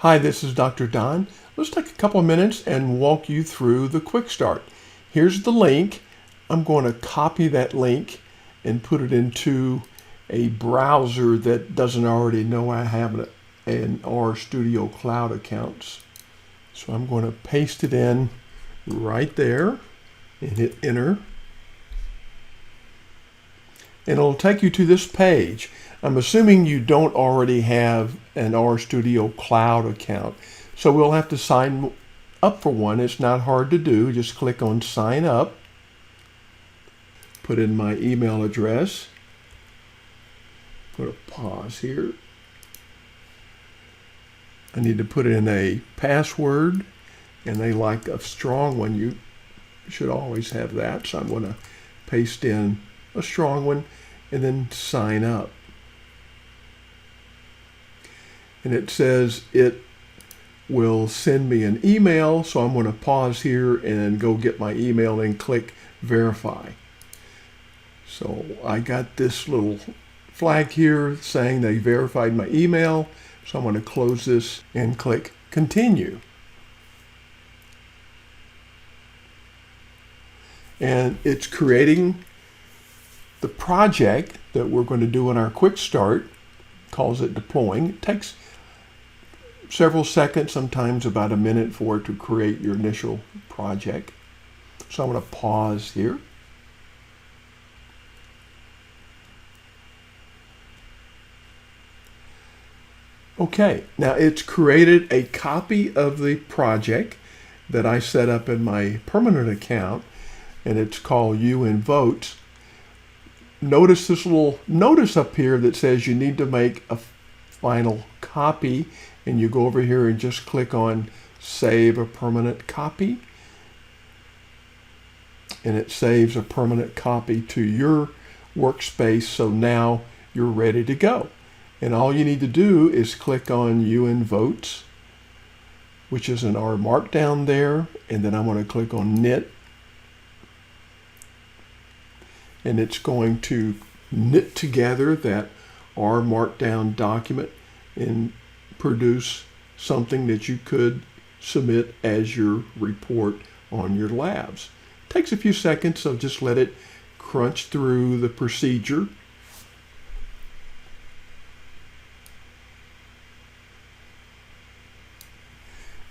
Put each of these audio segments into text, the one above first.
Hi, this is Dr. Don. Let's take a couple of minutes and walk you through the quick start. Here's the link. I'm going to copy that link and put it into a browser that doesn't already know I have an RStudio Cloud account. So I'm going to paste it in right there and hit enter. And it'll take you to this page. I'm assuming you don't already have an RStudio Cloud account. So we'll have to sign up for one. It's not hard to do. Just click on sign up. Put in my email address. I'm going to pause here. I need to put in a password, and they like a strong one. You should always have that. So I'm going to paste in a strong one and then sign up. And it says it will send me an email, so I'm going to pause here and go get my email and click verify. So I got this little flag here saying they verified my email, so I'm going to close this and click continue. And it's creating the project that we're going to do in our quick start. Calls it deploying. It takes several seconds, sometimes about a minute for it to create your initial project. So I'm going to pause here. Okay, now it's created a copy of the project that I set up in my permanent account, and it's called Votes. Notice this little notice up here that says you need to make a final copy, and you go over here and just click on Save a Permanent Copy, and it saves a permanent copy to your workspace, so now you're ready to go. And all you need to do is click on Votes, which is an R Markdown there, and then I'm going to click on Knit, and it's going to knit together that R Markdown document and produce something that you could submit as your report on your labs. It takes a few seconds, so just let it crunch through the procedure.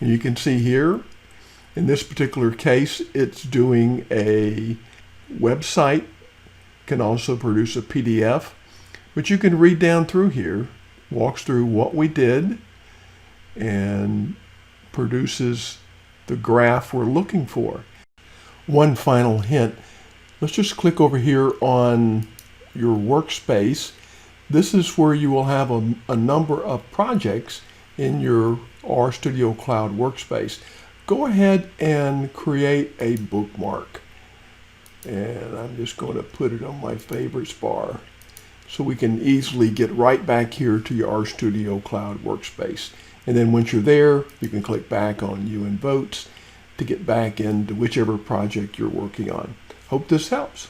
And you can see here, in this particular case, it's doing a website. Can also produce a PDF, but you can read down through here, walks through what we did, and produces the graph we're looking for. One final hint, let's just click over here on your workspace. This is where you will have a number of projects in your RStudio Cloud workspace. Go ahead and create a bookmark. And I'm just going to put it on my favorites bar so we can easily get right back here to your RStudio Cloud workspace. And then once you're there, you can click back on Votes to get back into whichever project you're working on. Hope this helps.